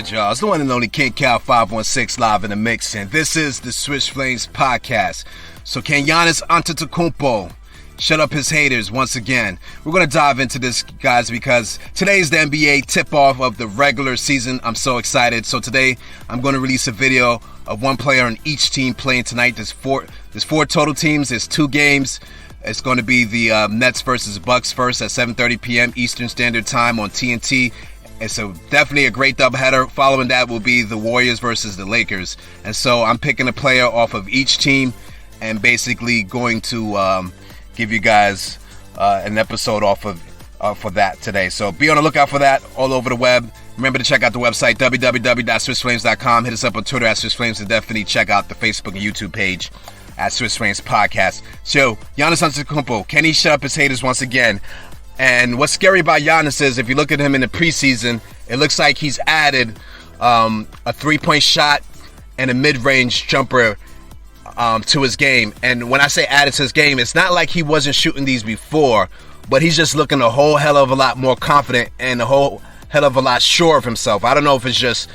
good, y'all? It's the one and only King Cal 516 live in the mix, and this is the Swiss Flames podcast. So can Giannis Antetokounmpo shut up his haters once again? We're going to dive into this, guys, because today is the NBA tip-off of the regular season. I'm so excited. So today I'm going to release a video of one player on each team playing tonight. There's four total teams. There's 2 games. It's going to be the Nets versus Bucks first at 7:30 p.m. Eastern Standard Time on TNT. And so definitely a great doubleheader. Following that will be the Warriors versus the Lakers. And so I'm picking a player off of each team and basically going to give you guys an episode off of that today. So be on the lookout for that all over the web. Remember to check out the website, www.swissflames.com. Hit us up on Twitter at SwissFlames, and definitely check out the Facebook and YouTube page at Swiss Flames Podcast. So, Giannis Antetokounmpo, can he shut up his haters once again? And what's scary about Giannis is, if you look at him in the preseason, it looks like he's added a 3-point shot and a mid-range jumper to his game. And when I say added to his game, it's not like he wasn't shooting these before, but he's just looking a whole hell of a lot more confident and a whole hell of a lot sure of himself. I don't know if it's just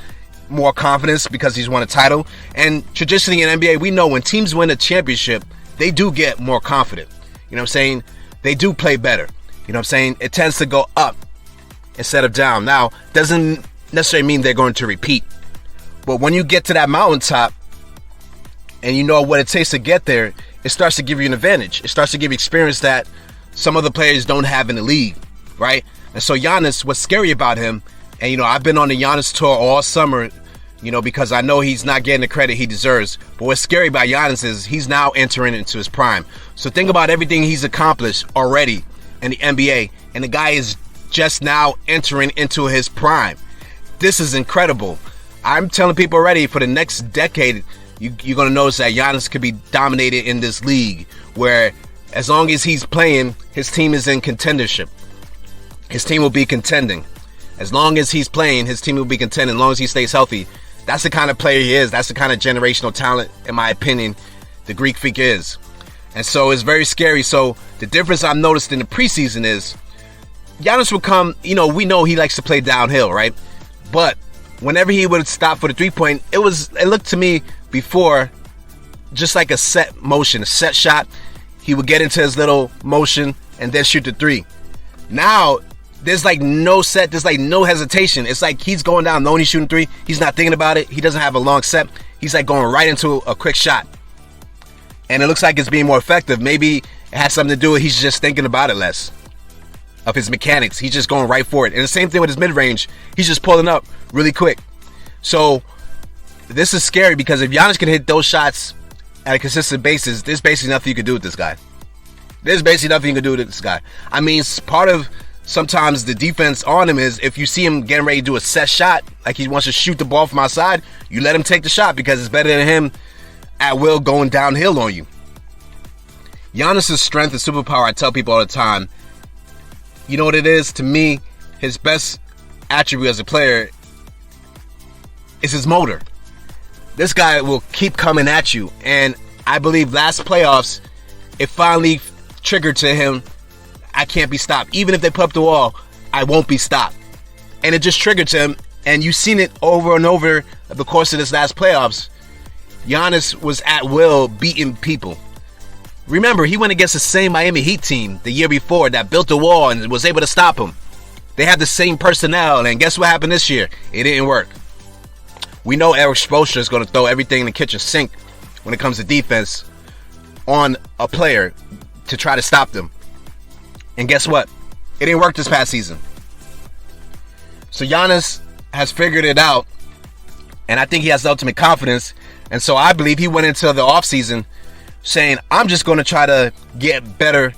more confidence because he's won a title. And traditionally in NBA, we know when teams win a championship, they do get more confident. You know what I'm saying? They do play better. You know what I'm saying? It tends to go up instead of down. Now, doesn't necessarily mean they're going to repeat. But when you get to that mountaintop and you know what it takes to get there, it starts to give you an advantage. It starts to give you experience that some other players don't have in the league, right? And so Giannis, what's scary about him, and, you know, I've been on the Giannis tour all summer, you know, because I know he's not getting the credit he deserves. But what's scary about Giannis is he's now entering into his prime. So think about everything he's accomplished already in the NBA, and the guy is just now entering into his prime. This is incredible. I'm telling people already, for the next decade, you're going to notice that Giannis could be dominated in this league, where as long as he's playing, his team is in contendership. His team will be contending. As long as he's playing, his team will be contending. As long as he stays healthy. That's the kind of player he is. That's the kind of generational talent, in my opinion, the Greek Freak is. And so it's very scary. So the difference I've noticed in the preseason is Giannis would come, you know, we know he likes to play downhill, right? But whenever he would stop for the 3-point, it looked to me before just like a set motion, a set shot. He would get into his little motion and then shoot the 3. Now, there's like no set, there's like no hesitation. It's like he's going down, knowing he's shooting 3. He's not thinking about it. He doesn't have a long set. He's like going right into a quick shot. And it looks like it's being more effective. Maybe it has something to do with he's just thinking about it less. Of his mechanics. He's just going right for it. And the same thing with his mid-range. He's just pulling up really quick. So this is scary, because if Giannis can hit those shots at a consistent basis, there's basically nothing you can do with this guy. There's basically nothing you can do with this guy. I mean, part of sometimes the defense on him is, if you see him getting ready to do a set shot, like he wants to shoot the ball from outside, you let him take the shot, because it's better than him at will going downhill on you. Giannis' strength and superpower, I tell people all the time, you know what it is? To me, his best attribute as a player is his motor. This guy will keep coming at you. And I believe last playoffs, it finally triggered to him, I can't be stopped. Even if they put up the wall, I won't be stopped. And it just triggered to him. And you've seen it over and over the course of this last playoffs. Giannis was at will beating people. Remember, he went against the same Miami Heat team the year before that built the wall and was able to stop him. They had the same personnel, and guess what happened this year? It didn't work. We know Eric Spoelstra is going to throw everything in the kitchen sink when it comes to defense on a player to try to stop them. And guess what? It didn't work this past season. So Giannis has figured it out, and I think he has the ultimate confidence. And so I believe he went into the offseason saying, I'm just going to try to get better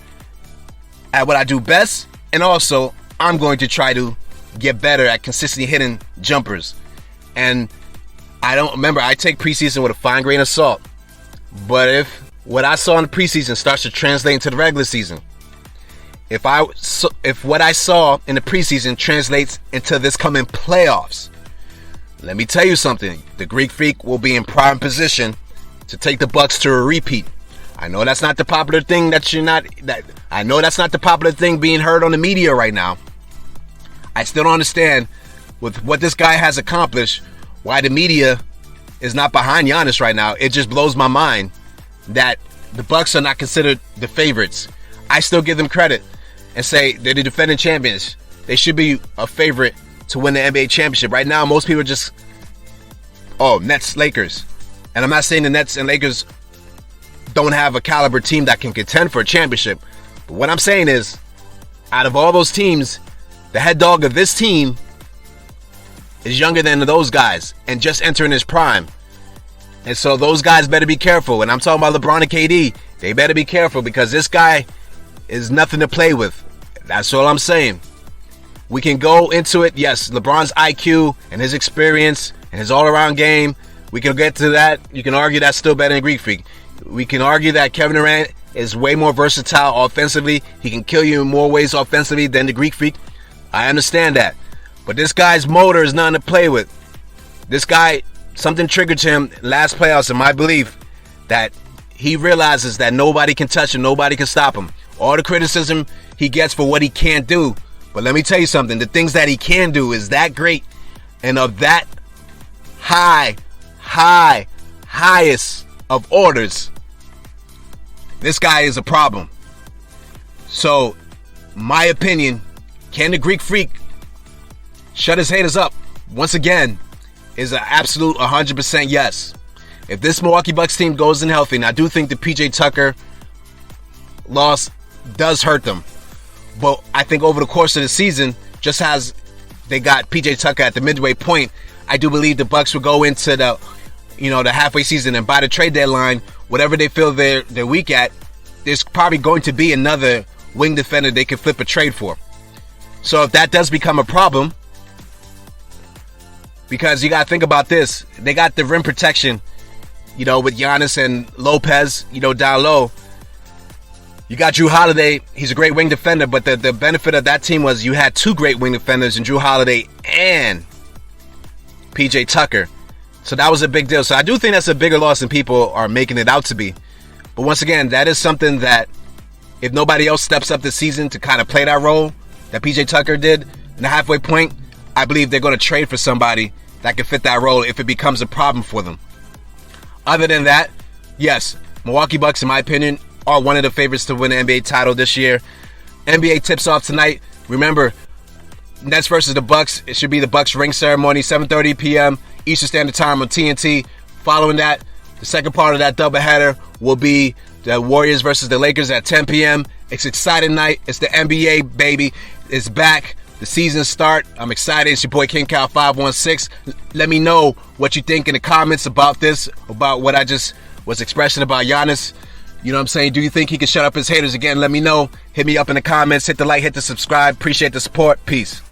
at what I do best, and also I'm going to try to get better at consistently hitting jumpers. And I take preseason with a fine grain of salt. But if what I saw in the preseason starts to translate into the regular season, if what I saw in the preseason translates into this coming playoffs, let me tell you something. The Greek Freak will be in prime position to take the Bucks to a repeat. I know that's not the popular thing I know that's not the popular thing being heard on the media right now. I still don't understand with what this guy has accomplished, why the media is not behind Giannis right now. It just blows my mind that the Bucks are not considered the favorites. I still give them credit and say they're the defending champions. They should be a favorite to win the NBA championship. Right now, most people are just, Nets, Lakers. And I'm not saying the Nets and Lakers don't have a caliber team that can contend for a championship. But what I'm saying is, out of all those teams, the head dog of this team is younger than those guys and just entering his prime. And so those guys better be careful. And I'm talking about LeBron and KD. They better be careful because this guy is nothing to play with. That's all I'm saying. We can go into it. Yes, LeBron's IQ and his experience and his all-around game, we can get to that. You can argue that's still better than Greek Freak. We can argue that Kevin Durant is way more versatile offensively. He can kill you in more ways offensively than the Greek Freak. I understand that. But this guy's motor is nothing to play with. This guy, something triggered to him last playoffs, in my belief, that he realizes that nobody can touch him, nobody can stop him. All the criticism he gets for what he can't do. But let me tell you something. The things that he can do is that great and of that highest of orders. This guy is a problem. So, my opinion, can the Greek Freak shut his haters up? Once again, is an absolute 100% yes. If this Milwaukee Bucks team goes in healthy, and I do think the PJ Tucker loss does hurt them. But I think over the course of the season, just as they got PJ Tucker at the midway point, I do believe the Bucks will go into the halfway season, and by the trade deadline, whatever they feel they're weak at, there's probably going to be another wing defender they can flip a trade for. So if that does become a problem, because you got to think about this, they got the rim protection, with Giannis and Lopez, down low. You got Drew Holiday. He's a great wing defender, but the benefit of that team was you had two great wing defenders in Drew Holiday and PJ Tucker. So that was a big deal. So I do think that's a bigger loss than people are making it out to be. But once again, that is something that if nobody else steps up this season to kind of play that role that PJ Tucker did in the halfway point, I believe they're going to trade for somebody that can fit that role if it becomes a problem for them. Other than that, yes, Milwaukee Bucks, in my opinion, are one of the favorites to win the NBA title this year. NBA tips off tonight. Remember, Nets versus the Bucks. It should be the Bucks ring ceremony, 7:30 p.m. Eastern Standard Time on TNT. Following that, the second part of that doubleheader will be the Warriors versus the Lakers at 10 p.m. It's an exciting night. It's the NBA, baby. It's back. The season start. I'm excited. It's your boy King Cal 516. Let me know what you think in the comments about this, about what I just was expressing about Giannis. You know what I'm saying? Do you think he can shut up his haters again? Let me know. Hit me up in the comments. Hit the like, hit the subscribe. Appreciate the support. Peace.